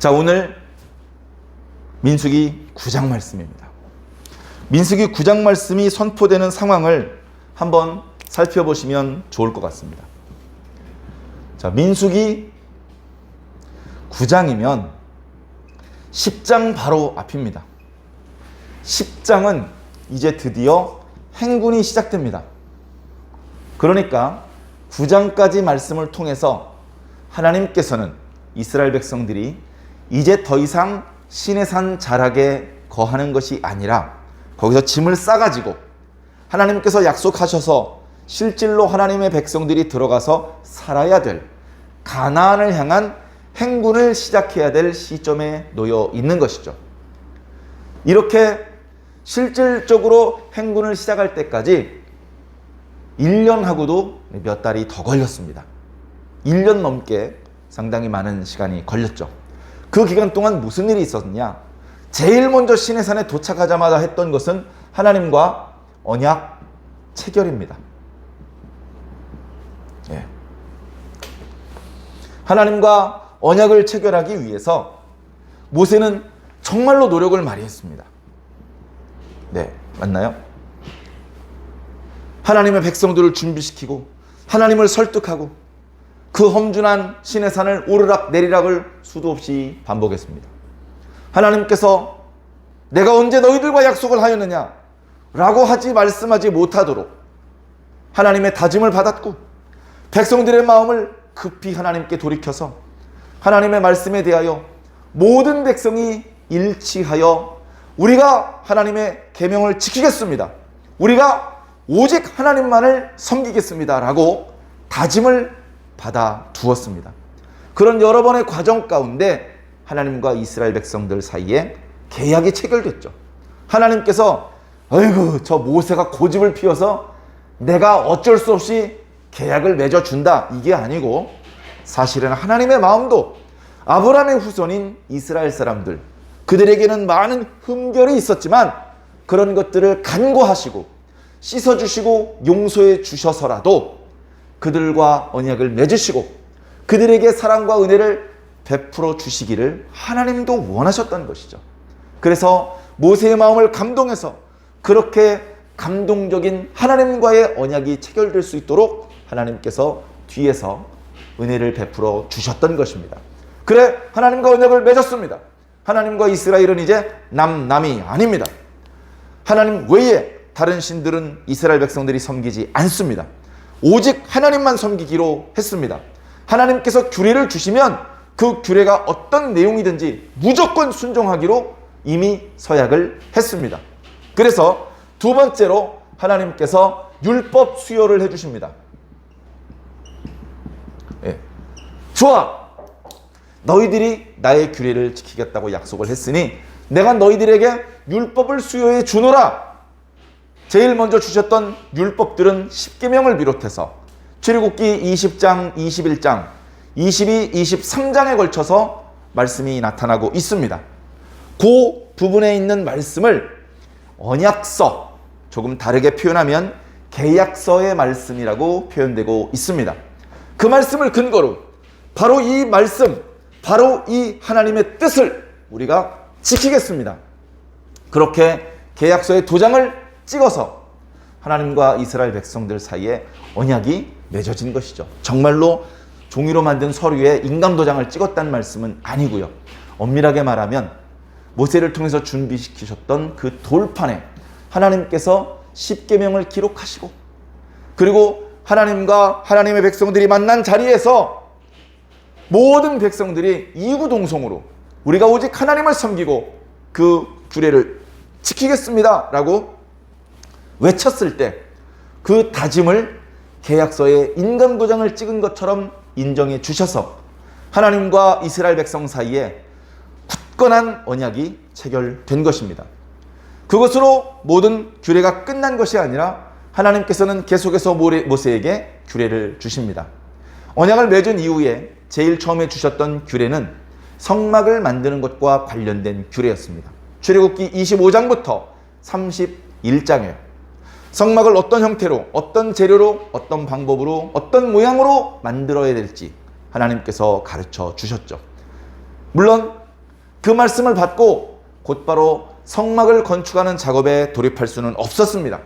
자, 오늘 민수기 9장 말씀입니다. 민수기 9장 말씀이 선포되는 상황을 한번 살펴보시면 좋을 것 같습니다. 자, 민수기 9장이면 10장 바로 앞입니다. 10장은 이제 드디어 행군이 시작됩니다. 그러니까 9장까지 말씀을 통해서 하나님께서는 이스라엘 백성들이 이제 더 이상 시내산 자락에 거하는 것이 아니라 거기서 짐을 싸가지고 하나님께서 약속하셔서 실질로 하나님의 백성들이 들어가서 살아야 될 가나안을 향한 행군을 시작해야 될 시점에 놓여 있는 것이죠. 이렇게 실질적으로 행군을 시작할 때까지 1년하고도 몇 달이 더 걸렸습니다. 1년 넘게 상당히 많은 시간이 걸렸죠. 그 기간 동안 무슨 일이 있었냐? 제일 먼저 시내산에 도착하자마자 했던 것은 하나님과 언약 체결입니다. 예. 하나님과 언약을 체결하기 위해서 모세는 정말로 노력을 많이 했습니다. 네, 맞나요? 하나님의 백성들을 준비시키고 하나님을 설득하고 그 험준한 시내산을 오르락 내리락을 수도 없이 반복했습니다. 하나님께서 내가 언제 너희들과 약속을 하였느냐 라고 말씀하지 못하도록 하나님의 다짐을 받았고 백성들의 마음을 급히 하나님께 돌이켜서 하나님의 말씀에 대하여 모든 백성이 일치하여 우리가 하나님의 계명을 지키겠습니다. 우리가 오직 하나님만을 섬기겠습니다. 라고 다짐을 받아 두었습니다. 그런 여러 번의 과정 가운데 하나님과 이스라엘 백성들 사이에 계약이 체결됐죠. 하나님께서 아이고 저 모세가 고집을 피워서 내가 어쩔 수 없이 계약을 맺어준다 이게 아니고 사실은 하나님의 마음도 아브라함의 후손인 이스라엘 사람들 그들에게는 많은 흠결이 있었지만 그런 것들을 간구하시고 씻어주시고 용서해 주셔서라도 그들과 언약을 맺으시고 그들에게 사랑과 은혜를 베풀어 주시기를 하나님도 원하셨던 것이죠. 그래서 모세의 마음을 감동해서 그렇게 감동적인 하나님과의 언약이 체결될 수 있도록 하나님께서 뒤에서 은혜를 베풀어 주셨던 것입니다. 그래 하나님과 언약을 맺었습니다. 하나님과 이스라엘은 이제 남남이 아닙니다. 하나님 외에 다른 신들은 이스라엘 백성들이 섬기지 않습니다. 오직 하나님만 섬기기로 했습니다. 하나님께서 규례를 주시면 그 규례가 어떤 내용이든지 무조건 순종하기로 이미 서약을 했습니다. 그래서 두 번째로 하나님께서 율법 수여를 해주십니다. 예. 좋아! 너희들이 나의 규례를 지키겠다고 약속을 했으니 내가 너희들에게 율법을 수여해 주노라. 제일 먼저 주셨던 율법들은 십계명을 비롯해서 출애굽기 20장, 21장, 22, 23장에 걸쳐서 말씀이 나타나고 있습니다. 그 부분에 있는 말씀을 언약서, 조금 다르게 표현하면 계약서의 말씀이라고 표현되고 있습니다. 그 말씀을 근거로 바로 이 말씀, 바로 이 하나님의 뜻을 우리가 지키겠습니다. 그렇게 계약서의 도장을 찍어서 하나님과 이스라엘 백성들 사이에 언약이 맺어진 것이죠. 정말로 종이로 만든 서류에 인감 도장을 찍었다는 말씀은 아니고요. 엄밀하게 말하면 모세를 통해서 준비시키셨던 그 돌판에 하나님께서 십계명을 기록하시고 그리고 하나님과 하나님의 백성들이 만난 자리에서 모든 백성들이 이구동성으로 우리가 오직 하나님을 섬기고 그 규례를 지키겠습니다 라고 외쳤을 때 그 다짐을 계약서에 인감도장을 찍은 것처럼 인정해 주셔서 하나님과 이스라엘 백성 사이에 굳건한 언약이 체결된 것입니다. 그것으로 모든 규례가 끝난 것이 아니라 하나님께서는 계속해서 모세에게 규례를 주십니다. 언약을 맺은 이후에 제일 처음에 주셨던 규례는 성막을 만드는 것과 관련된 규례였습니다. 출애굽기 25장부터 31장에 성막을 어떤 형태로, 어떤 재료로, 어떤 방법으로, 어떤 모양으로 만들어야 될지 하나님께서 가르쳐 주셨죠. 물론 그 말씀을 받고 곧바로 성막을 건축하는 작업에 돌입할 수는 없었습니다.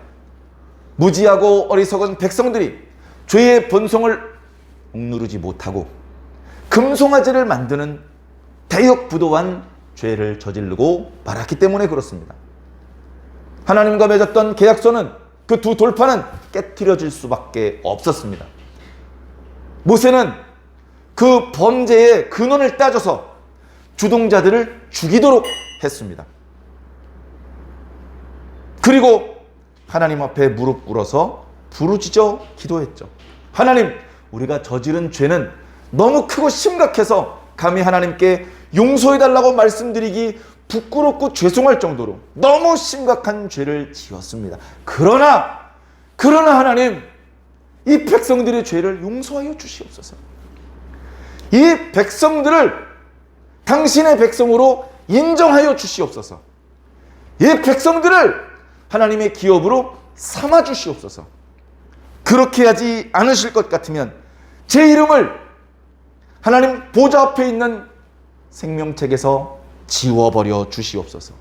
무지하고 어리석은 백성들이 죄의 본성을 억누르지 못하고 금송아지를 만드는 대역부도한 죄를 저지르고 말았기 때문에 그렇습니다. 하나님과 맺었던 계약서는 그 두 돌판은 깨트려질 수밖에 없었습니다. 모세는 그 범죄의 근원을 따져서 주동자들을 죽이도록 했습니다. 그리고 하나님 앞에 무릎 꿇어서 부르짖어 기도했죠. 하나님, 우리가 저지른 죄는 너무 크고 심각해서 감히 하나님께 용서해달라고 말씀드리기 부끄럽고 죄송할 정도로 너무 심각한 죄를 지었습니다. 그러나 하나님, 이 백성들의 죄를 용서하여 주시옵소서. 이 백성들을 당신의 백성으로 인정하여 주시옵소서. 이 백성들을 하나님의 기업으로 삼아 주시옵소서. 그렇게 하지 않으실 것 같으면 제 이름을 하나님 보좌 앞에 있는 생명책에서 지워버려 주시옵소서.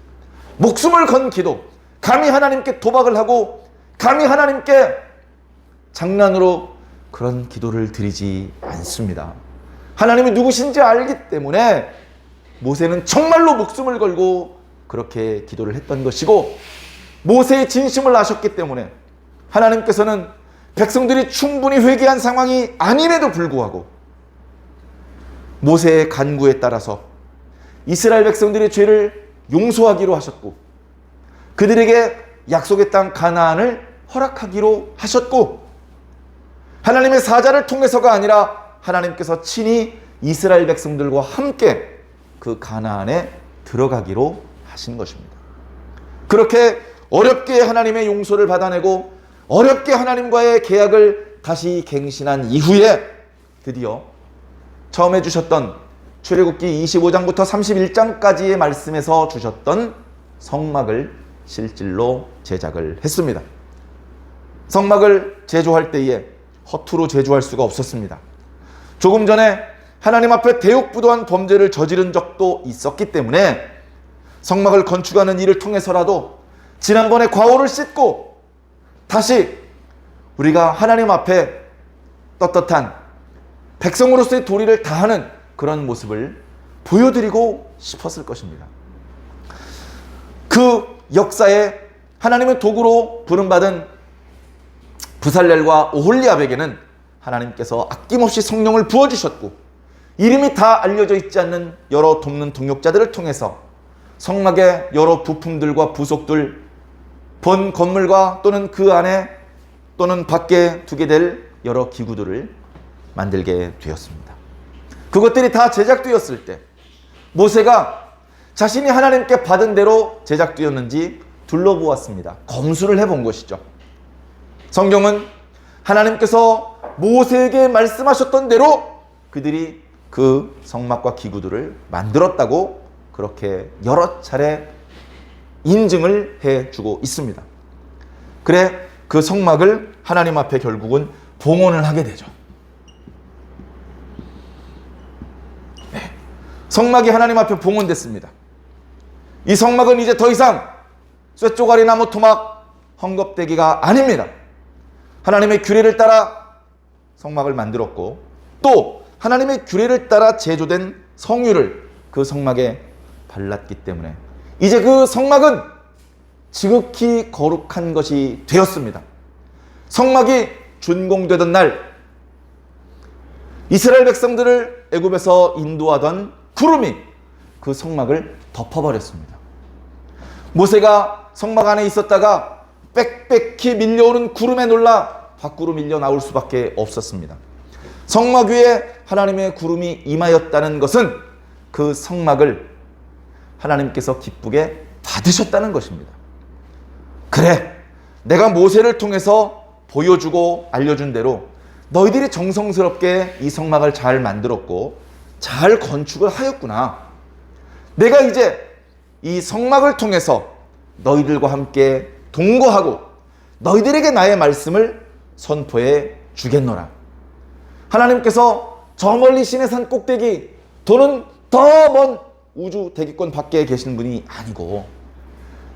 목숨을 건 기도, 감히 하나님께 도박을 하고 감히 하나님께 장난으로 그런 기도를 드리지 않습니다. 하나님이 누구신지 알기 때문에 모세는 정말로 목숨을 걸고 그렇게 기도를 했던 것이고, 모세의 진심을 아셨기 때문에 하나님께서는 백성들이 충분히 회개한 상황이 아님에도 불구하고 모세의 간구에 따라서 이스라엘 백성들의 죄를 용서하기로 하셨고, 그들에게 약속의 땅 가나안을 허락하기로 하셨고, 하나님의 사자를 통해서가 아니라 하나님께서 친히 이스라엘 백성들과 함께 그 가나안에 들어가기로 하신 것입니다. 그렇게 어렵게 하나님의 용서를 받아내고 어렵게 하나님과의 계약을 다시 갱신한 이후에 드디어 처음 해주셨던 출애굽기 25장부터 31장까지의 말씀에서 주셨던 성막을 실질로 제작을 했습니다. 성막을 제조할 때에 허투루 제조할 수가 없었습니다. 조금 전에 하나님 앞에 대역부도한 범죄를 저지른 적도 있었기 때문에 성막을 건축하는 일을 통해서라도 지난번에 과오를 씻고 다시 우리가 하나님 앞에 떳떳한 백성으로서의 도리를 다하는 그런 모습을 보여드리고 싶었을 것입니다. 그 역사에 하나님의 도구로 부름받은 부살렐과 오홀리압에게는 하나님께서 아낌없이 성령을 부어주셨고, 이름이 다 알려져 있지 않는 여러 돕는 동역자들을 통해서 성막의 여러 부품들과 부속들, 본 건물과 또는 그 안에 또는 밖에 두게 될 여러 기구들을 만들게 되었습니다. 그것들이 다 제작되었을 때 모세가 자신이 하나님께 받은 대로 제작되었는지 둘러보았습니다. 검수를 해본 것이죠. 성경은 하나님께서 모세에게 말씀하셨던 대로 그들이 그 성막과 기구들을 만들었다고 그렇게 여러 차례 인증을 해주고 있습니다. 그래 그 성막을 하나님 앞에 결국은 봉헌을 하게 되죠. 네. 성막이 하나님 앞에 봉헌됐습니다. 이 성막은 이제 더 이상 쇠쪼가리 나무 토막 헝겊대기가 아닙니다. 하나님의 규례를 따라 성막을 만들었고, 또 하나님의 규례를 따라 제조된 성유를 그 성막에 발랐기 때문에 이제 그 성막은 지극히 거룩한 것이 되었습니다. 성막이 준공되던 날 이스라엘 백성들을 애굽에서 인도하던 구름이 그 성막을 덮어버렸습니다. 모세가 성막 안에 있었다가 빽빽히 밀려오는 구름에 놀라 밖으로 밀려 나올 수밖에 없었습니다. 성막 위에 하나님의 구름이 임하였다는 것은 그 성막을 하나님께서 기쁘게 받으셨다는 것입니다. 그래, 내가 모세를 통해서 보여주고 알려준 대로 너희들이 정성스럽게 이 성막을 잘 만들었고 잘 건축을 하였구나. 내가 이제 이 성막을 통해서 너희들과 함께 동거하고 너희들에게 나의 말씀을 선포해 주겠노라. 하나님께서 저 멀리 시내산 꼭대기 또는 더 먼 우주 대기권 밖에 계신 분이 아니고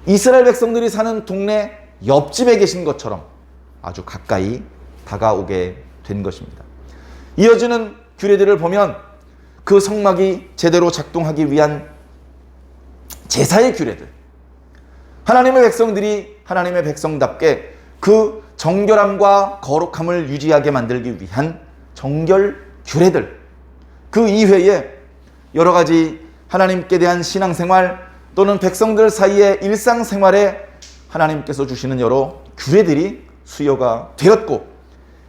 이스라엘 백성들이 사는 동네 옆집에 계신 것처럼 아주 가까이 다가오게 된 것입니다. 이어지는 규례들을 보면 그 성막이 제대로 작동하기 위한 제사의 규례들, 하나님의 백성들이 하나님의 백성답게 그 정결함과 거룩함을 유지하게 만들기 위한 정결 규례들, 그 이외에 여러 가지 하나님께 대한 신앙생활 또는 백성들 사이의 일상생활에 하나님께서 주시는 여러 규례들이 수여가 되었고,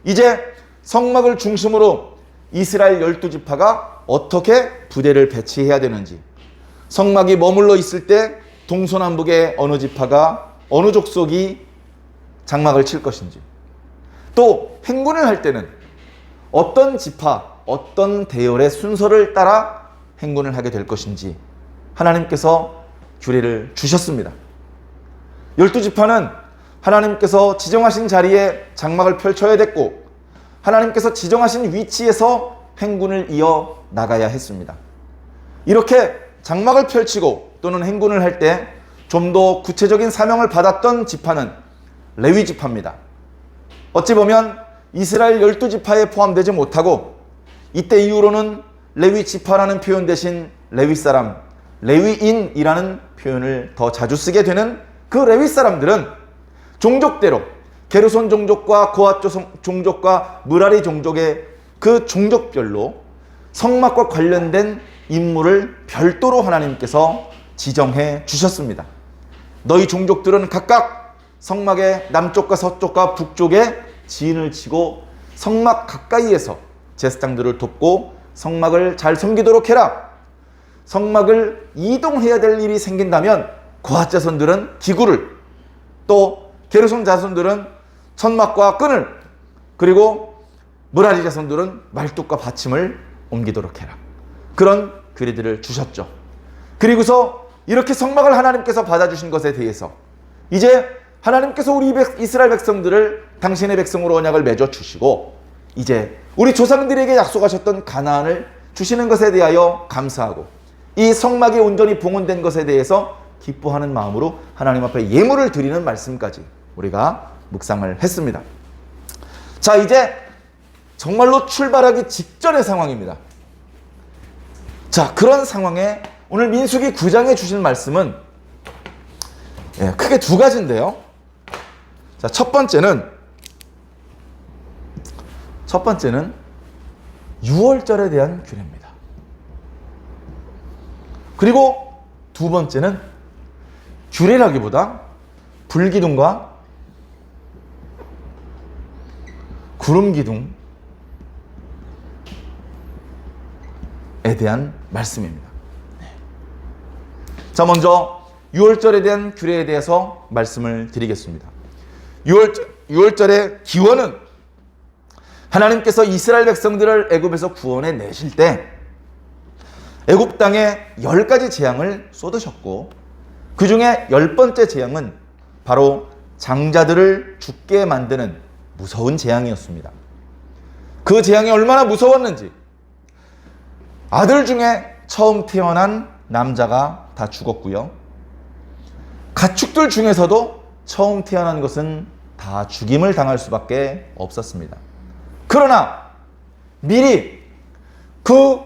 이제 성막을 중심으로 이스라엘 12지파가 어떻게 부대를 배치해야 되는지, 성막이 머물러 있을 때 동서남북의 어느 지파가 어느 족속이 장막을 칠 것인지, 또 행군을 할 때는 어떤 지파, 어떤 대열의 순서를 따라 행군을 하게 될 것인지 하나님께서 규례를 주셨습니다. 12지파는 하나님께서 지정하신 자리에 장막을 펼쳐야 됐고, 하나님께서 지정하신 위치에서 행군을 이어 나가야 했습니다. 이렇게 장막을 펼치고 또는 행군을 할 때 좀 더 구체적인 사명을 받았던 지파는 레위 지파입니다. 어찌 보면 이스라엘 12지파에 포함되지 못하고 이때 이후로는 레위 지파라는 표현 대신 레위 사람, 레위인이라는 표현을 더 자주 쓰게 되는 그 레위 사람들은 종족대로 게르손 종족과 고핫 종족과 무라리 종족의 그 종족별로 성막과 관련된 임무를 별도로 하나님께서 지정해 주셨습니다. 너희 종족들은 각각 성막의 남쪽과 서쪽과 북쪽에 지인을 치고 성막 가까이에서 제사장들을 돕고 성막을 잘 섬기도록 해라. 성막을 이동해야 될 일이 생긴다면 고핫 자손들은 기구를, 또 게르손 자손들은 천막과 끈을, 그리고 무라리 자손들은 말뚝과 받침을 옮기도록 해라. 그런 규례들을 주셨죠. 그리고서 이렇게 성막을 하나님께서 받아주신 것에 대해서 이제 하나님께서 우리 이스라엘 백성들을 당신의 백성으로 언약을 맺어 주시고 이제 우리 조상들에게 약속하셨던 가나안을 주시는 것에 대하여 감사하고 이 성막이 온전히 봉헌된 것에 대해서 기뻐하는 마음으로 하나님 앞에 예물을 드리는 말씀까지 우리가 묵상을 했습니다. 자, 이제 정말로 출발하기 직전의 상황입니다. 자, 그런 상황에 오늘 민수기 9장에 주신 말씀은 크게 두 가지인데요. 자, 첫 번째는 6월절에 대한 규례입니다. 그리고 두 번째는 규례라기보다 불기둥과 구름기둥에 대한 말씀입니다. 자, 먼저 6월절에 대한 규례에 대해서 말씀을 드리겠습니다. 6월절의 기원은 하나님께서 이스라엘 백성들을 애굽에서 구원해 내실 때 애굽 땅에 10가지 재앙을 쏟으셨고, 그 중에 10번째 재앙은 바로 장자들을 죽게 만드는 무서운 재앙이었습니다. 그 재앙이 얼마나 무서웠는지, 아들 중에 처음 태어난 남자가 다 죽었고요. 가축들 중에서도 처음 태어난 것은 다 죽임을 당할 수밖에 없었습니다. 그러나 미리 그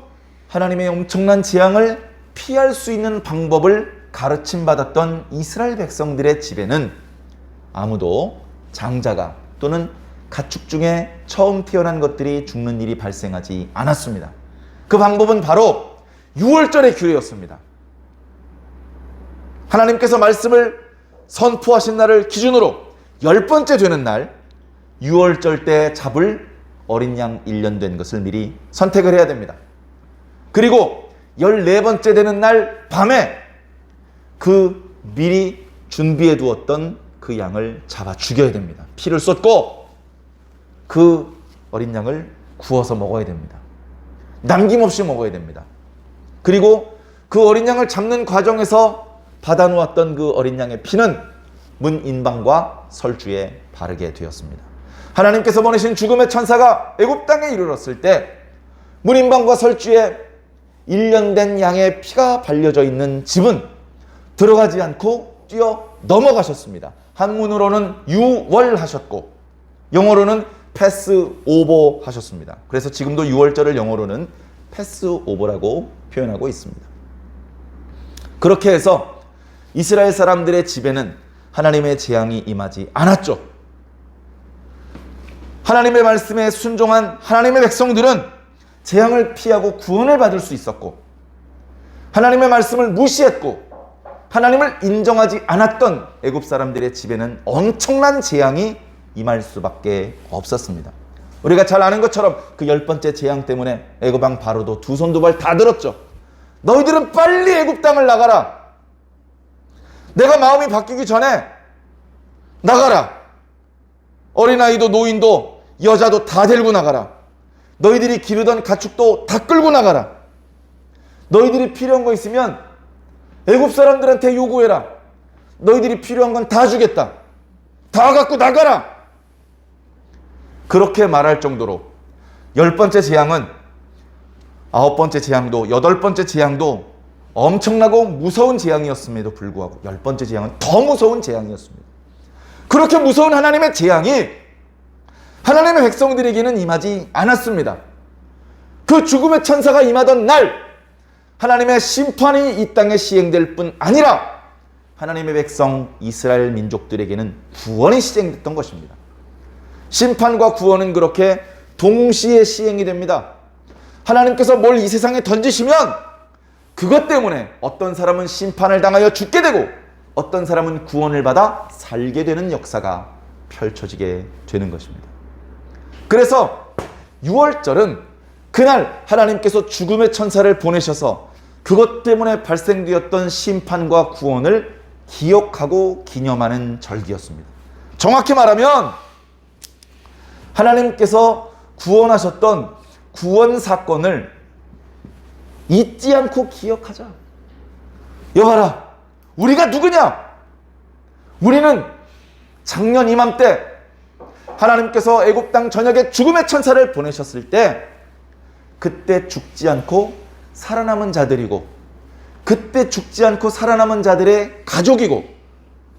하나님의 엄청난 재앙을 피할 수 있는 방법을 가르침받았던 이스라엘 백성들의 집에는 아무도 장자가 또는 가축 중에 처음 태어난 것들이 죽는 일이 발생하지 않았습니다. 그 방법은 바로 6월절의 규례였습니다. 하나님께서 말씀을 선포하신 날을 기준으로 10번째 되는 날 6월절 때 잡을 어린 양 1년 된 것을 미리 선택을 해야 됩니다. 그리고 14번째 되는 날 밤에 그 미리 준비해 두었던 그 양을 잡아 죽여야 됩니다. 피를 쏟고 그 어린 양을 구워서 먹어야 됩니다. 남김없이 먹어야 됩니다. 그리고 그 어린 양을 잡는 과정에서 받아놓았던 그 어린 양의 피는 문인방과 설주에 바르게 되었습니다. 하나님께서 보내신 죽음의 천사가 애굽 땅에 이르렀을 때 문인방과 설주에 1년 된 양의 피가 발려져 있는 집은 들어가지 않고 뛰어 넘어가셨습니다. 한문으로는 유월하셨고 영어로는 패스 오버 하셨습니다. 그래서 지금도 유월절을 영어로는 패스 오버라고 표현하고 있습니다. 그렇게 해서 이스라엘 사람들의 집에는 하나님의 재앙이 임하지 않았죠. 하나님의 말씀에 순종한 하나님의 백성들은 재앙을 피하고 구원을 받을 수 있었고, 하나님의 말씀을 무시했고 하나님을 인정하지 않았던 애굽 사람들의 집에는 엄청난 재앙이 임할 수밖에 없었습니다. 우리가 잘 아는 것처럼 그 10번째 재앙 때문에 애굽 왕 바로도 두 손 두 발 다 들었죠. 너희들은 빨리 애굽 땅을 나가라. 내가 마음이 바뀌기 전에 나가라. 어린아이도 노인도 여자도 다 데리고 나가라. 너희들이 기르던 가축도 다 끌고 나가라. 너희들이 필요한 거 있으면 애굽 사람들한테 요구해라. 너희들이 필요한 건 다 주겠다. 다 갖고 나가라. 그렇게 말할 정도로 10번째 재앙은 9번째 재앙도 8번째 재앙도 엄청나고 무서운 재앙이었음에도 불구하고 10번째 재앙은 더 무서운 재앙이었습니다. 그렇게 무서운 하나님의 재앙이 하나님의 백성들에게는 임하지 않았습니다. 그 죽음의 천사가 임하던 날 하나님의 심판이 이 땅에 시행될 뿐 아니라 하나님의 백성 이스라엘 민족들에게는 구원이 시행됐던 것입니다. 심판과 구원은 그렇게 동시에 시행이 됩니다. 하나님께서 뭘 이 세상에 던지시면 그것 때문에 어떤 사람은 심판을 당하여 죽게 되고 어떤 사람은 구원을 받아 살게 되는 역사가 펼쳐지게 되는 것입니다. 그래서 6월절은 그날 하나님께서 죽음의 천사를 보내셔서 그것 때문에 발생되었던 심판과 구원을 기억하고 기념하는 절기였습니다. 정확히 말하면 하나님께서 구원하셨던 구원 사건을 잊지 않고 기억하자. 여봐라, 우리가 누구냐? 우리는 작년 이맘때 하나님께서 애굽 땅 전역에 죽음의 천사를 보내셨을 때 그때 죽지 않고 살아남은 자들이고 그때 죽지 않고 살아남은 자들의 가족이고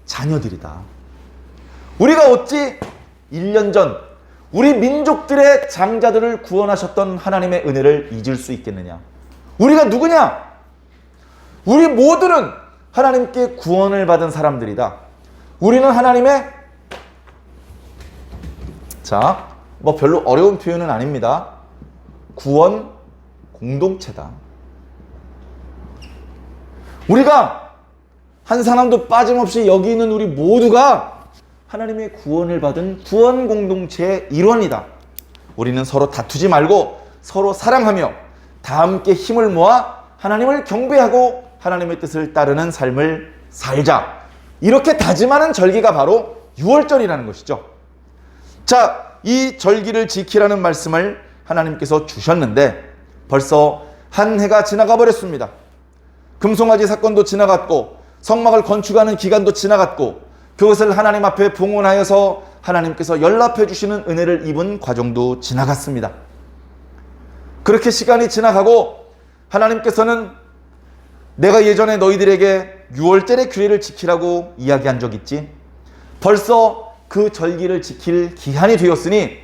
자녀들이다. 우리가 어찌 1년 전 우리 민족들의 장자들을 구원하셨던 하나님의 은혜를 잊을 수 있겠느냐? 우리가 누구냐? 우리 모두는 하나님께 구원을 받은 사람들이다. 우리는 하나님의 별로 어려운 표현은 아닙니다. 구원 공동체다. 우리가 한 사람도 빠짐없이 여기 있는 우리 모두가 하나님의 구원을 받은 구원 공동체의 일원이다. 우리는 서로 다투지 말고 서로 사랑하며 다 함께 힘을 모아 하나님을 경배하고 하나님의 뜻을 따르는 삶을 살자. 이렇게 다짐하는 절기가 바로 6월절이라는 것이죠. 자, 이 절기를 지키라는 말씀을 하나님께서 주셨는데 벌써 한 해가 지나가 버렸습니다. 금송아지 사건도 지나갔고 성막을 건축하는 기간도 지나갔고 그것을 하나님 앞에 봉헌하여서 하나님께서 연락해 주시는 은혜를 입은 과정도 지나갔습니다. 그렇게 시간이 지나가고 하나님께서는 내가 예전에 너희들에게 6월절의 규례를 지키라고 이야기한 적 있지? 벌써 그 절기를 지킬 기한이 되었으니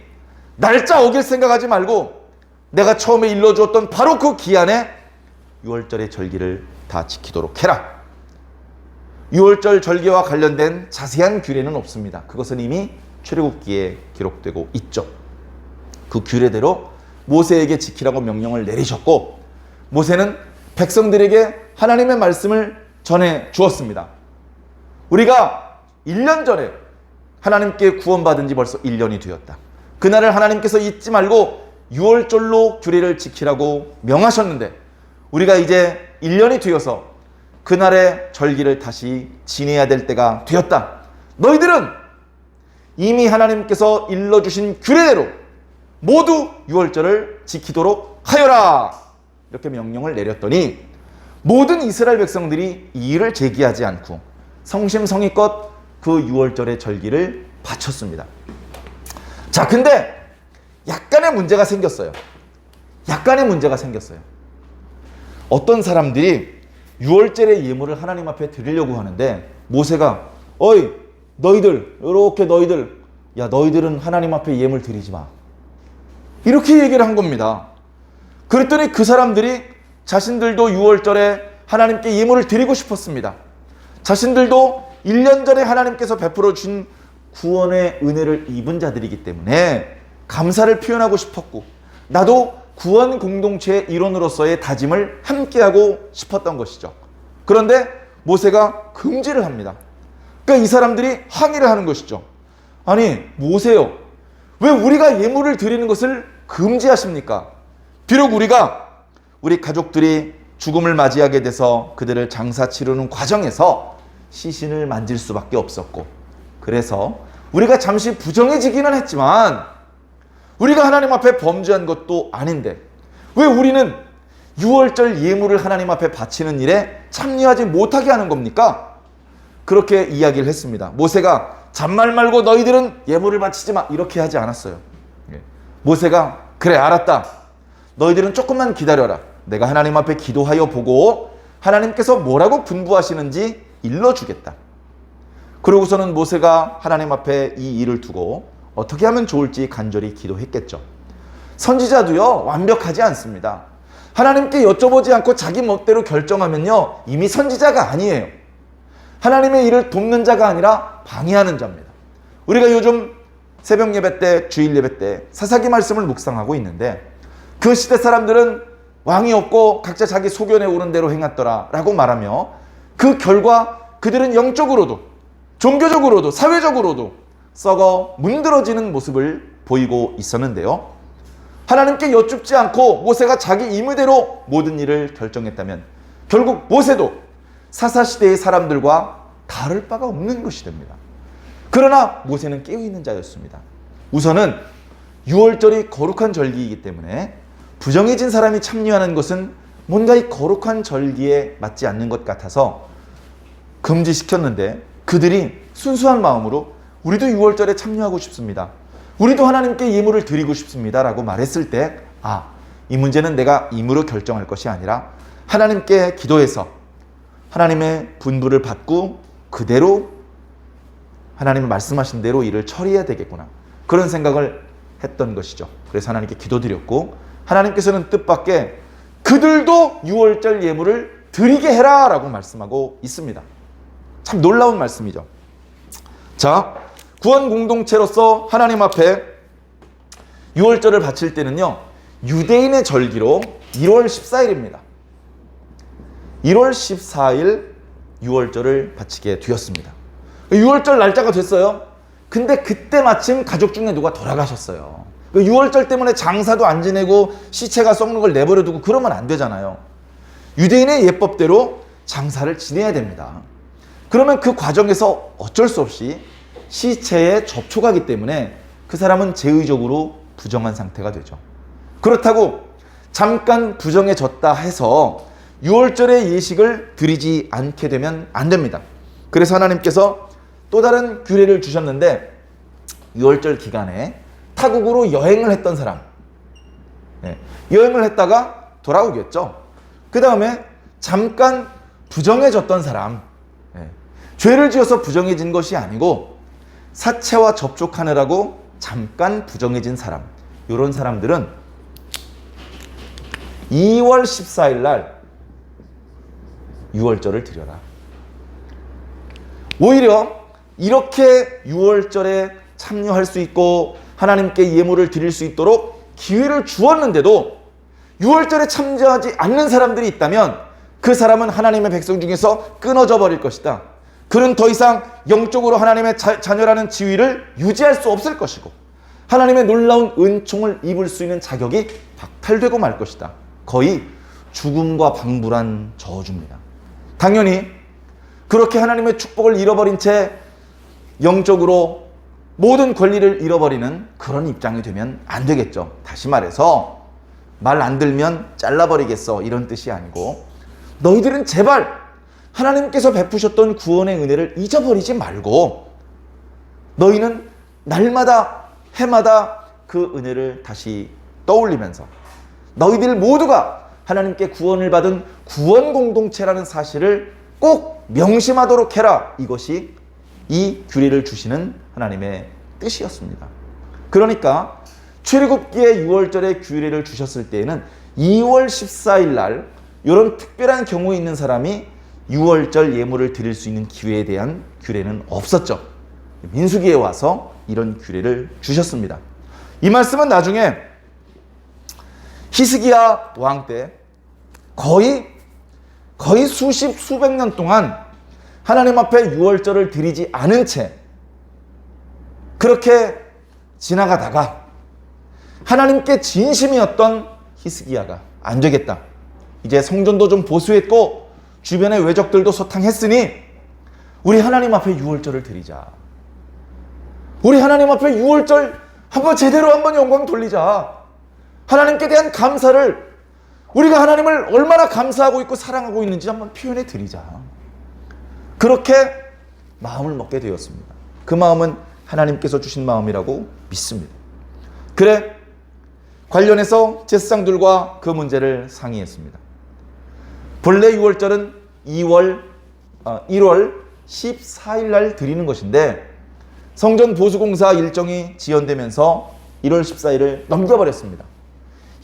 날짜 어길 생각하지 말고 내가 처음에 일러주었던 바로 그 기한에 6월절의 절기를 다 지키도록 해라. 6월절 절기와 관련된 자세한 규례는 없습니다. 그것은 이미 출애굽기에 기록되고 있죠. 그 규례대로 모세에게 지키라고 명령을 내리셨고 모세는 백성들에게 하나님의 말씀을 전해 주었습니다. 우리가 1년 전에 하나님께 구원받은 지 벌써 1년이 되었다. 그날을 하나님께서 잊지 말고 6월절로 규례를 지키라고 명하셨는데 우리가 이제 1년이 되어서 그날의 절기를 다시 지내야 될 때가 되었다. 너희들은 이미 하나님께서 일러주신 규례대로 모두 6월절을 지키도록 하여라. 이렇게 명령을 내렸더니 모든 이스라엘 백성들이 이의를 제기하지 않고 성심성의껏 그 6월절의 절기를 바쳤습니다. 자, 근데 약간의 문제가 생겼어요. 어떤 사람들이 유월절의 예물을 하나님 앞에 드리려고 하는데 모세가 어이 너희들 이렇게 너희들은 하나님 앞에 예물 드리지 마. 이렇게 얘기를 한 겁니다. 그랬더니 그 사람들이 자신들도 유월절에 하나님께 예물을 드리고 싶었습니다. 자신들도 1년 전에 하나님께서 베풀어 준 구원의 은혜를 입은 자들이기 때문에 감사를 표현하고 싶었고 나도 구원 공동체의 일원으로서의 다짐을 함께하고 싶었던 것이죠. 그런데 모세가 금지를 합니다. 그러니까 이 사람들이 항의를 하는 것이죠. 아니 모세요, 왜 우리가 예물을 드리는 것을 금지하십니까? 비록 우리 가족들이 죽음을 맞이하게 돼서 그들을 장사 치르는 과정에서 시신을 만질 수밖에 없었고 그래서 우리가 잠시 부정해지기는 했지만 우리가 하나님 앞에 범죄한 것도 아닌데 왜 우리는 유월절 예물을 하나님 앞에 바치는 일에 참여하지 못하게 하는 겁니까? 그렇게 이야기를 했습니다. 모세가 잔말 말고 너희들은 예물을 바치지 마 이렇게 하지 않았어요. 모세가 그래 알았다. 너희들은 조금만 기다려라. 내가 하나님 앞에 기도하여 보고 하나님께서 뭐라고 분부하시는지 일러주겠다. 그러고서는 모세가 하나님 앞에 이 일을 두고 어떻게 하면 좋을지 간절히 기도했겠죠. 선지자도요 완벽하지 않습니다. 하나님께 여쭤보지 않고 자기 멋대로 결정하면요 이미 선지자가 아니에요. 하나님의 일을 돕는 자가 아니라 방해하는 자입니다. 우리가 요즘 새벽 예배 때, 주일 예배 때 사사기 말씀을 묵상하고 있는데 그 시대 사람들은 왕이 없고 각자 자기 소견에 오른 대로 행했더라 라고 말하며 그 결과 그들은 영적으로도 종교적으로도 사회적으로도 썩어 문드러지는 모습을 보이고 있었는데요. 하나님께 여쭙지 않고 모세가 자기 임의대로 모든 일을 결정했다면 결국 모세도 사사시대의 사람들과 다를 바가 없는 것이 됩니다. 그러나 모세는 깨어있는 자였습니다. 우선은 유월절이 거룩한 절기이기 때문에 부정해진 사람이 참여하는 것은 뭔가 이 거룩한 절기에 맞지 않는 것 같아서 금지시켰는데 그들이 순수한 마음으로 우리도 유월절에 참여하고 싶습니다. 우리도 하나님께 예물을 드리고 싶습니다. 라고 말했을 때 이 문제는 내가 임으로 결정할 것이 아니라 하나님께 기도해서 하나님의 분부를 받고 그대로 하나님이 말씀하신 대로 일을 처리해야 되겠구나. 그런 생각을 했던 것이죠. 그래서 하나님께 기도드렸고 하나님께서는 뜻밖의 그들도 유월절 예물을 드리게 해라 라고 말씀하고 있습니다. 참 놀라운 말씀이죠. 자, 구원 공동체로서 하나님 앞에 유월절을 바칠 때는요 유대인의 절기로 1월 14일입니다. 1월 14일 유월절을 바치게 되었습니다. 유월절 날짜가 됐어요. 근데 그때 마침 가족 중에 누가 돌아가셨어요. 유월절 때문에 장사도 안 지내고 시체가 썩는 걸 내버려 두고 그러면 안 되잖아요. 유대인의 예법대로 장사를 지내야 됩니다. 그러면 그 과정에서 어쩔 수 없이 시체에 접촉하기 때문에 그 사람은 제의적으로 부정한 상태가 되죠. 그렇다고 잠깐 부정해졌다 해서 유월절의 예식을 드리지 않게 되면 안 됩니다. 그래서 하나님께서 또 다른 규례를 주셨는데 유월절 기간에 타국으로 여행을 했던 사람, 여행을 했다가 돌아오겠죠. 그 다음에 잠깐 부정해졌던 사람, 죄를 지어서 부정해진 것이 아니고 사체와 접촉하느라고 잠깐 부정해진 사람, 이런 사람들은 2월 14일 날 유월절을 드려라. 오히려 이렇게 유월절에 참여할 수 있고 하나님께 예물을 드릴 수 있도록 기회를 주었는데도 유월절에 참여하지 않는 사람들이 있다면 그 사람은 하나님의 백성 중에서 끊어져 버릴 것이다. 그는 더 이상 영적으로 하나님의 자녀라는 지위를 유지할 수 없을 것이고 하나님의 놀라운 은총을 입을 수 있는 자격이 박탈되고 말 것이다. 거의 죽음과 방불한 저주입니다. 당연히 그렇게 하나님의 축복을 잃어버린 채 영적으로 모든 권리를 잃어버리는 그런 입장이 되면 안 되겠죠. 다시 말해서 말 안 들면 잘라버리겠어 이런 뜻이 아니고 너희들은 제발 하나님께서 베푸셨던 구원의 은혜를 잊어버리지 말고 너희는 날마다 해마다 그 은혜를 다시 떠올리면서 너희들 모두가 하나님께 구원을 받은 구원 공동체라는 사실을 꼭 명심하도록 해라. 이것이 이 규례를 주시는 하나님의 뜻이었습니다. 그러니까 출애굽기의 유월절의 규례를 주셨을 때에는 2월 14일 날 이런 특별한 경우에 있는 사람이 유월절 예물을 드릴 수 있는 기회에 대한 규례는 없었죠. 민수기에 와서 이런 규례를 주셨습니다. 이 말씀은 나중에 히스기야 왕 때 거의 수백 년 동안 하나님 앞에 유월절을 드리지 않은 채 그렇게 지나가다가 하나님께 진심이었던 히스기야가 안 되겠다. 이제 성전도 좀 보수했고 주변의 외적들도 소탕했으니 우리 하나님 앞에 유월절을 드리자. 우리 하나님 앞에 유월절 한번 제대로 한번 영광 돌리자. 하나님께 대한 감사를 우리가 하나님을 얼마나 감사하고 있고 사랑하고 있는지 한번 표현해 드리자. 그렇게 마음을 먹게 되었습니다. 그 마음은 하나님께서 주신 마음이라고 믿습니다. 그래 관련해서 제사장들과 그 문제를 상의했습니다. 본래 6월절은 1월 14일 날 드리는 것인데 성전 보수공사 일정이 지연되면서 1월 14일을 넘겨버렸습니다.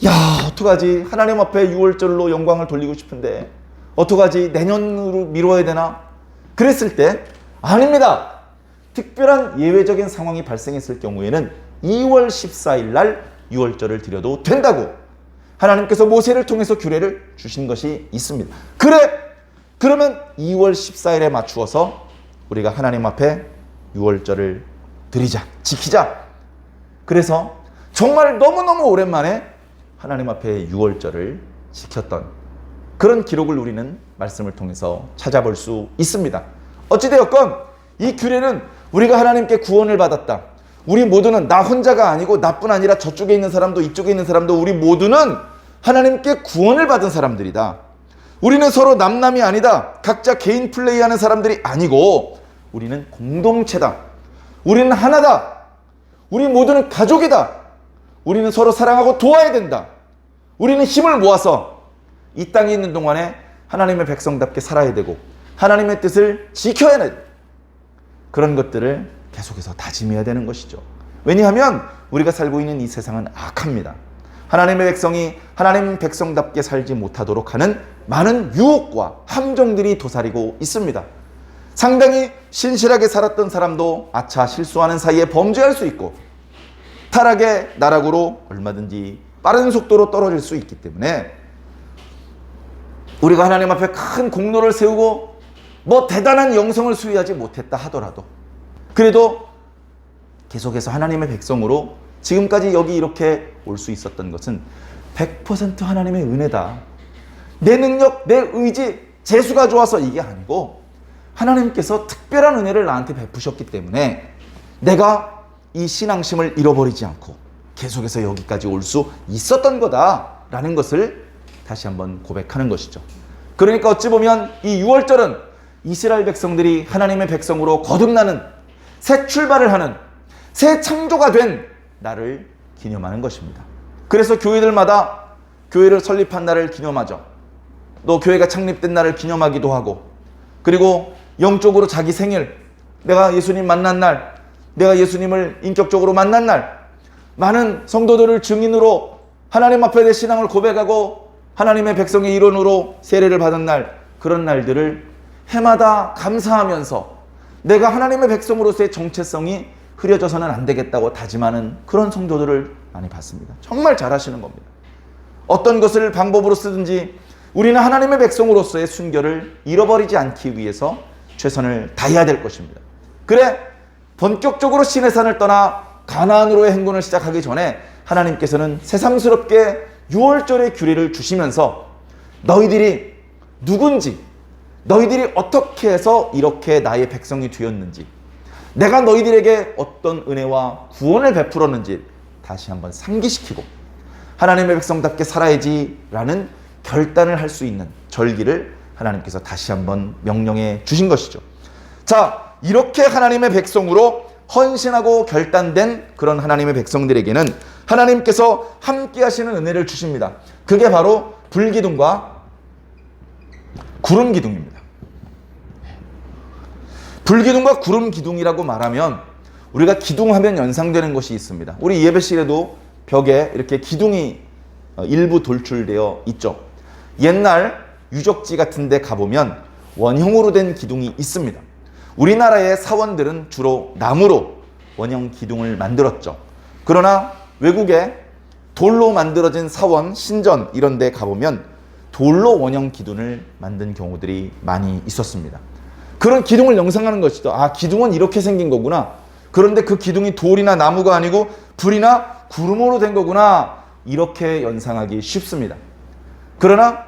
야, 어떡하지? 하나님 앞에 6월절로 영광을 돌리고 싶은데 어떡하지? 내년으로 미뤄야 되나? 그랬을 때 아닙니다. 특별한 예외적인 상황이 발생했을 경우에는 2월 14일 날 6월절을 드려도 된다고 하나님께서 모세를 통해서 규례를 주신 것이 있습니다. 그러면 2월 14일에 맞추어서 우리가 하나님 앞에 6월절을 드리자, 지키자. 그래서 정말 너무너무 오랜만에 하나님 앞에 6월절을 지켰던 그런 기록을 우리는 말씀을 통해서 찾아볼 수 있습니다. 어찌되었건 이 규례는 우리가 하나님께 구원을 받았다. 우리 모두는 나 혼자가 아니고 나뿐 아니라 저쪽에 있는 사람도 이쪽에 있는 사람도 우리 모두는 하나님께 구원을 받은 사람들이다. 우리는 서로 남남이 아니다. 각자 개인 플레이하는 사람들이 아니고 우리는 공동체다. 우리는 하나다. 우리 모두는 가족이다. 우리는 서로 사랑하고 도와야 된다. 우리는 힘을 모아서 이 땅에 있는 동안에 하나님의 백성답게 살아야 되고 하나님의 뜻을 지켜야 돼. 그런 것들을 계속해서 다짐해야 되는 것이죠. 왜냐하면 우리가 살고 있는 이 세상은 악합니다. 하나님의 백성이 하나님 백성답게 살지 못하도록 하는 많은 유혹과 함정들이 도사리고 있습니다. 상당히 신실하게 살았던 사람도 아차 실수하는 사이에 범죄할 수 있고 타락의 나락으로 얼마든지 빠른 속도로 떨어질 수 있기 때문에 우리가 하나님 앞에 큰 공로를 세우고 뭐 대단한 영성을 수여하지 못했다 하더라도 그래도 계속해서 하나님의 백성으로 지금까지 여기 이렇게 올 수 있었던 것은 100% 하나님의 은혜다. 내 능력, 내 의지, 재수가 좋아서 이게 아니고 하나님께서 특별한 은혜를 나한테 베푸셨기 때문에 내가 이 신앙심을 잃어버리지 않고 계속해서 여기까지 올 수 있었던 거다라는 것을 다시 한번 고백하는 것이죠. 그러니까 어찌 보면 이 6월절은 이스라엘 백성들이 하나님의 백성으로 거듭나는 새 출발을 하는 새 창조가 된 날을 기념하는 것입니다. 그래서 교회들마다 교회를 설립한 날을 기념하죠. 또 교회가 창립된 날을 기념하기도 하고 그리고 영적으로 자기 생일, 내가 예수님 만난 날, 내가 예수님을 인격적으로 만난 날, 많은 성도들을 증인으로 하나님 앞에 내 신앙을 고백하고 하나님의 백성의 일원으로 세례를 받은 날, 그런 날들을 해마다 감사하면서 내가 하나님의 백성으로서의 정체성이 흐려져서는 안 되겠다고 다짐하는 그런 성도들을 많이 봤습니다. 정말 잘하시는 겁니다. 어떤 것을 방법으로 쓰든지 우리는 하나님의 백성으로서의 순결을 잃어버리지 않기 위해서 최선을 다해야 될 것입니다. 그래 본격적으로 시내산을 떠나 가나안으로의 행군을 시작하기 전에 하나님께서는 새삼스럽게 6월절의 규례를 주시면서 너희들이 누군지, 너희들이 어떻게 해서 이렇게 나의 백성이 되었는지, 내가 너희들에게 어떤 은혜와 구원을 베풀었는지 다시 한번 상기시키고 하나님의 백성답게 살아야지라는 결단을 할 수 있는 절기를 하나님께서 다시 한번 명령해 주신 것이죠. 자, 이렇게 하나님의 백성으로 헌신하고 결단된 그런 하나님의 백성들에게는 하나님께서 함께 하시는 은혜를 주십니다. 그게 바로 불기둥과 구름기둥입니다. 불기둥과 구름기둥이라고 말하면 우리가 기둥하면 연상되는 것이 있습니다. 우리 예배실에도 벽에 이렇게 기둥이 일부 돌출되어 있죠. 옛날 유적지 같은 데 가보면 원형으로 된 기둥이 있습니다. 우리나라의 사원들은 주로 나무로 원형 기둥을 만들었죠. 그러나 외국에 돌로 만들어진 사원, 신전 이런 데 가보면 돌로 원형 기둥을 만든 경우들이 많이 있었습니다. 그런 기둥을 영상하는 것이죠. 아, 기둥은 이렇게 생긴 거구나. 그런데 그 기둥이 돌이나 나무가 아니고 불이나 구름으로 된 거구나. 이렇게 연상하기 쉽습니다. 그러나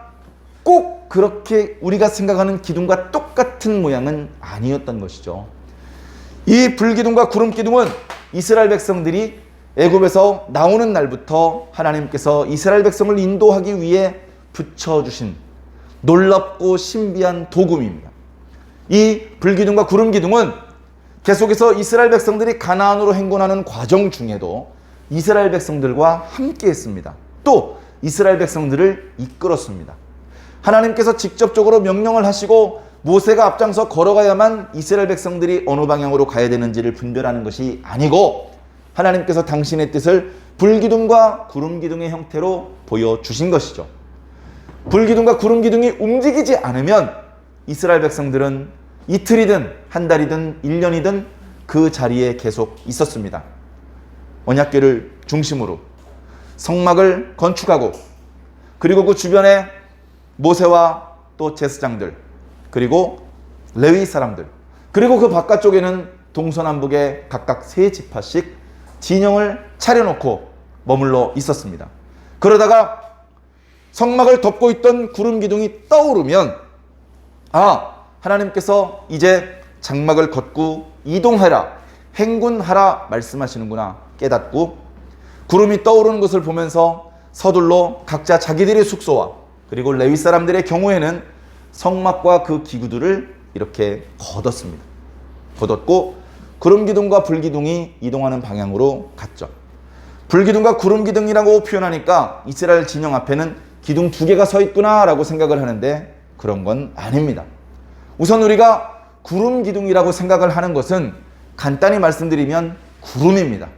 꼭 그렇게 우리가 생각하는 기둥과 똑같은 모양은 아니었던 것이죠. 이 불기둥과 구름기둥은 이스라엘 백성들이 애굽에서 나오는 날부터 하나님께서 이스라엘 백성을 인도하기 위해 붙여주신 놀랍고 신비한 도금입니다. 이 불기둥과 구름기둥은 계속해서 이스라엘 백성들이 가나안으로 행군하는 과정 중에도 이스라엘 백성들과 함께 했습니다. 또 이스라엘 백성들을 이끌었습니다. 하나님께서 직접적으로 명령을 하시고 모세가 앞장서 걸어가야만 이스라엘 백성들이 어느 방향으로 가야 되는지를 분별하는 것이 아니고 하나님께서 당신의 뜻을 불기둥과 구름기둥의 형태로 보여주신 것이죠. 불기둥과 구름기둥이 움직이지 않으면 이스라엘 백성들은 이틀이든 한 달이든 1년이든 그 자리에 계속 있었습니다. 언약궤를 중심으로 성막을 건축하고 그리고 그 주변에 모세와 또 제사장들 그리고 레위 사람들 그리고 그 바깥쪽에는 동서남북에 각각 3지파씩 진영을 차려놓고 머물러 있었습니다. 그러다가 성막을 덮고 있던 구름기둥이 떠오르면 하나님께서 이제 장막을 걷고 이동하라, 행군하라 말씀하시는구나 깨닫고 구름이 떠오르는 것을 보면서 서둘러 각자 자기들의 숙소와 그리고 레위 사람들의 경우에는 성막과 그 기구들을 이렇게 걷었고 구름기둥과 불기둥이 이동하는 방향으로 갔죠. 불기둥과 구름기둥이라고 표현하니까 이스라엘 진영 앞에는 기둥 2개가 서 있구나 라고 생각을 하는데 그런 건 아닙니다. 우선 우리가 구름기둥이라고 생각을 하는 것은 간단히 말씀드리면 구름입니다.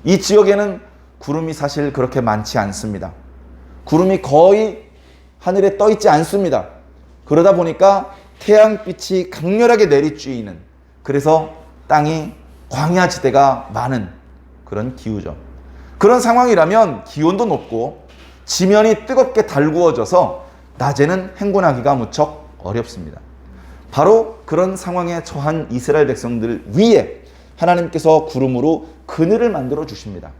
이 지역에는 구름이 사실 그렇게 많지 않습니다. 구름이 거의 하늘에 떠 있지 않습니다. 그러다 보니까 태양빛이 강렬하게 내리쬐이는 그래서 땅이 광야지대가 많은 그런 기후죠. 그런 상황이라면 기온도 높고 지면이 뜨겁게 달구어져서 낮에는 행군하기가 무척 어렵습니다. 바로 그런 상황에 처한 이스라엘 백성들 위에 하나님께서 구름으로 그늘을 만들어 주십니다.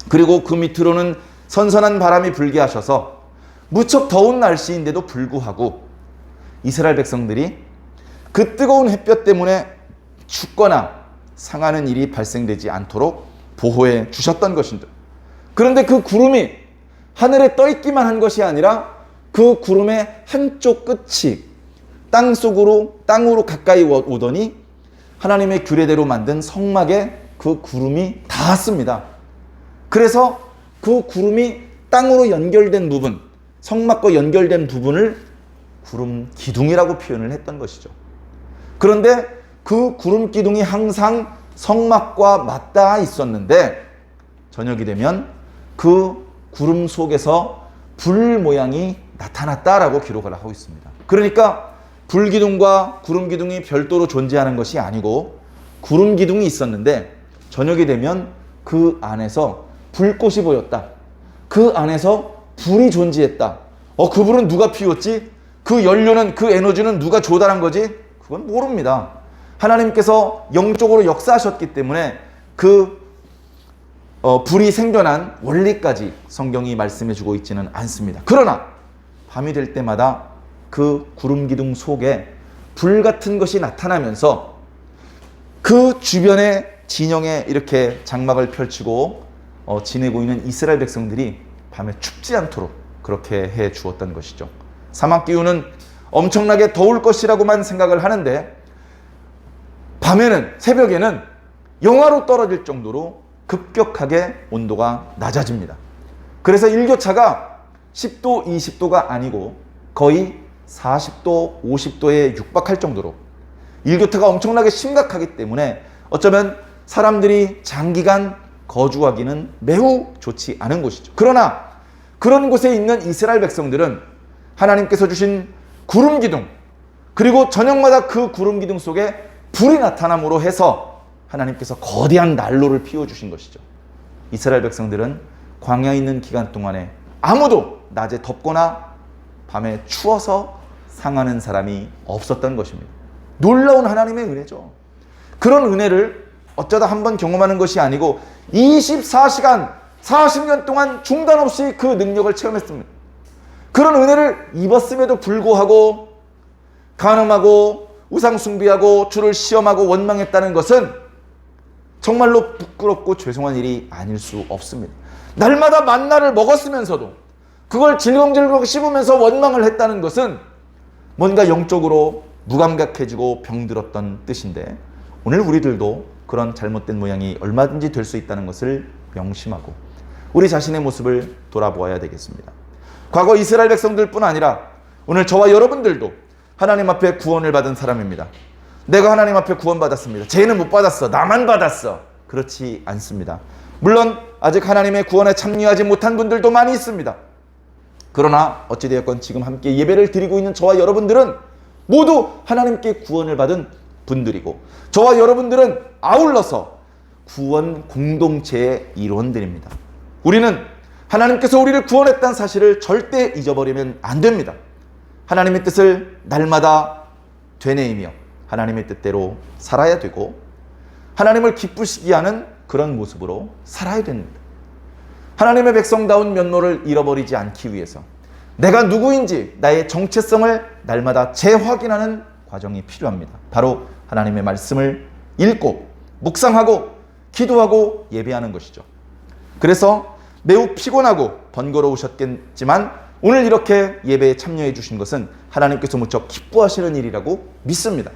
그리고 그 밑으로는 선선한 바람이 불게 하셔서 무척 더운 날씨인데도 불구하고 이스라엘 백성들이 그 뜨거운 햇볕 때문에 춥거나 상하는 일이 발생되지 않도록 보호해 주셨던 것입니다. 그런데 그 구름이 하늘에 떠 있기만 한 것이 아니라 그 구름의 한쪽 끝이 땅으로 가까이 오더니 하나님의 규례대로 만든 성막에 그 구름이 닿았습니다. 그래서 그 구름이 땅으로 연결된 부분, 성막과 연결된 부분을 구름 기둥이라고 표현을 했던 것이죠. 그런데 그 구름 기둥이 항상 성막과 맞닿아 있었는데 저녁이 되면 그 구름 속에서 불 모양이 나타났다라고 기록을 하고 있습니다. 그러니까 불기둥과 구름기둥이 별도로 존재하는 것이 아니고 구름기둥이 있었는데 저녁이 되면 그 안에서 불꽃이 보였다. 그 안에서 불이 존재했다. 그 불은 누가 피웠지? 그 연료는, 그 에너지는 누가 조달한 거지? 그건 모릅니다. 하나님께서 영적으로 역사하셨기 때문에 그 불이 생겨난 원리까지 성경이 말씀해주고 있지는 않습니다. 그러나 밤이 될 때마다 그 구름기둥 속에 불 같은 것이 나타나면서 그 주변의 진영에 이렇게 장막을 펼치고 지내고 있는 이스라엘 백성들이 밤에 춥지 않도록 그렇게 해 주었던 것이죠. 사막 기후는 엄청나게 더울 것이라고만 생각을 하는데 밤에는, 새벽에는 영하로 떨어질 정도로 급격하게 온도가 낮아집니다. 그래서 일교차가 10도, 20도가 아니고 거의 40도, 50도에 육박할 정도로 일교차가 엄청나게 심각하기 때문에 어쩌면 사람들이 장기간 거주하기는 매우 좋지 않은 곳이죠. 그러나 그런 곳에 있는 이스라엘 백성들은 하나님께서 주신 구름 기둥, 그리고 저녁마다 그 구름 기둥 속에 불이 나타남으로 해서 하나님께서 거대한 난로를 피워주신 것이죠. 이스라엘 백성들은 광야에 있는 기간 동안에 아무도 낮에 덥거나 밤에 추워서 상하는 사람이 없었던 것입니다. 놀라운 하나님의 은혜죠. 그런 은혜를 어쩌다 한번 경험하는 것이 아니고 24시간 40년 동안 중단 없이 그 능력을 체험했습니다. 그런 은혜를 입었음에도 불구하고 간음하고 우상숭배하고 주를 시험하고 원망했다는 것은 정말로 부끄럽고 죄송한 일이 아닐 수 없습니다. 날마다 만나를 먹었으면서도 그걸 질겅질겅 씹으면서 원망을 했다는 것은 뭔가 영적으로 무감각해지고 병들었던 뜻인데, 오늘 우리들도 그런 잘못된 모양이 얼마든지 될 수 있다는 것을 명심하고 우리 자신의 모습을 돌아보아야 되겠습니다. 과거 이스라엘 백성들뿐 아니라 오늘 저와 여러분들도 하나님 앞에 구원을 받은 사람입니다. 내가 하나님 앞에 구원받았습니다. 쟤는 못 받았어. 나만 받았어. 그렇지 않습니다. 물론 아직 하나님의 구원에 참여하지 못한 분들도 많이 있습니다. 그러나 어찌되었건 지금 함께 예배를 드리고 있는 저와 여러분들은 모두 하나님께 구원을 받은 분들이고, 저와 여러분들은 아울러서 구원 공동체의 일원들입니다. 우리는 하나님께서 우리를 구원했다는 사실을 절대 잊어버리면 안 됩니다. 하나님의 뜻을 날마다 되뇌이며 하나님의 뜻대로 살아야 되고, 하나님을 기쁘시게 하는 그런 모습으로 살아야 됩니다. 하나님의 백성다운 면모를 잃어버리지 않기 위해서 내가 누구인지 나의 정체성을 날마다 재확인하는 과정이 필요합니다. 바로 하나님의 말씀을 읽고 묵상하고 기도하고 예배하는 것이죠. 그래서 매우 피곤하고 번거로우셨겠지만 오늘 이렇게 예배에 참여해 주신 것은 하나님께서 무척 기뻐하시는 일이라고 믿습니다.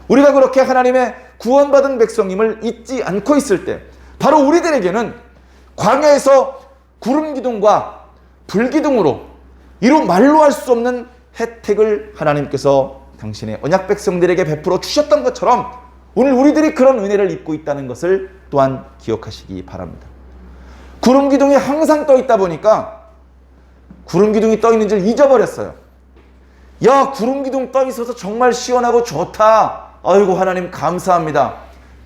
우리가 그렇게 하나님의 구원받은 백성임을 잊지 않고 있을 때 바로 우리들에게는 광야에서 구름 기둥과 불 기둥으로 이루 말로 할 수 없는 혜택을 하나님께서 당신의 언약 백성들에게 베풀어 주셨던 것처럼 오늘 우리들이 그런 은혜를 입고 있다는 것을 또한 기억하시기 바랍니다. 구름 기둥이 항상 떠 있다 보니까 구름 기둥이 떠 있는 줄 잊어버렸어요. 야, 구름 기둥 떠 있어서 정말 시원하고 좋다. 아이고 하나님 감사합니다.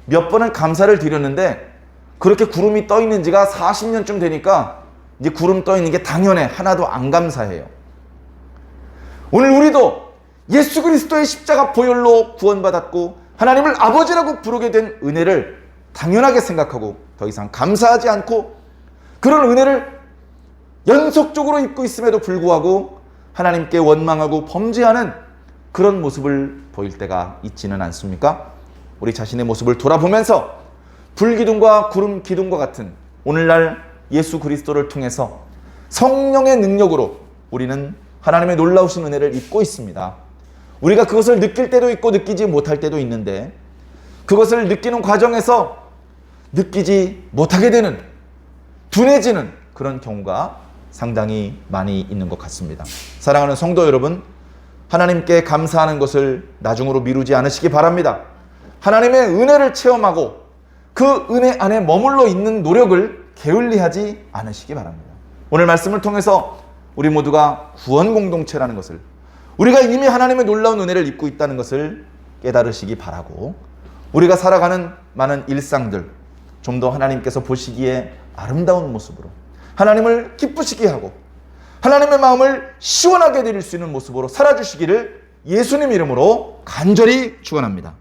몇 번은 감사를 드렸는데 그렇게 구름이 떠 있는 지가 40년쯤 되니까 이제 구름 떠 있는 게 당연해. 하나도 안 감사해요. 오늘 우리도 예수 그리스도의 십자가 보혈로 구원받았고 하나님을 아버지라고 부르게 된 은혜를 당연하게 생각하고 더 이상 감사하지 않고 그런 은혜를 연속적으로 입고 있음에도 불구하고 하나님께 원망하고 범죄하는 그런 모습을 보일 때가 있지는 않습니까? 우리 자신의 모습을 돌아보면서 불기둥과 구름 기둥과 같은 오늘날 예수 그리스도를 통해서 성령의 능력으로 우리는 하나님의 놀라우신 은혜를 입고 있습니다. 우리가 그것을 느낄 때도 있고 느끼지 못할 때도 있는데 그것을 느끼는 과정에서 느끼지 못하게 되는, 둔해지는 그런 경우가 상당히 많이 있는 것 같습니다. 사랑하는 성도 여러분, 하나님께 감사하는 것을 나중으로 미루지 않으시기 바랍니다. 하나님의 은혜를 체험하고 그 은혜 안에 머물러 있는 노력을 게을리하지 않으시기 바랍니다. 오늘 말씀을 통해서 우리 모두가 구원 공동체라는 것을, 우리가 이미 하나님의 놀라운 은혜를 입고 있다는 것을 깨달으시기 바라고, 우리가 살아가는 많은 일상들 좀 더 하나님께서 보시기에 아름다운 모습으로 하나님을 기쁘시게 하고 하나님의 마음을 시원하게 드릴 수 있는 모습으로 살아주시기를 예수님 이름으로 간절히 축원합니다.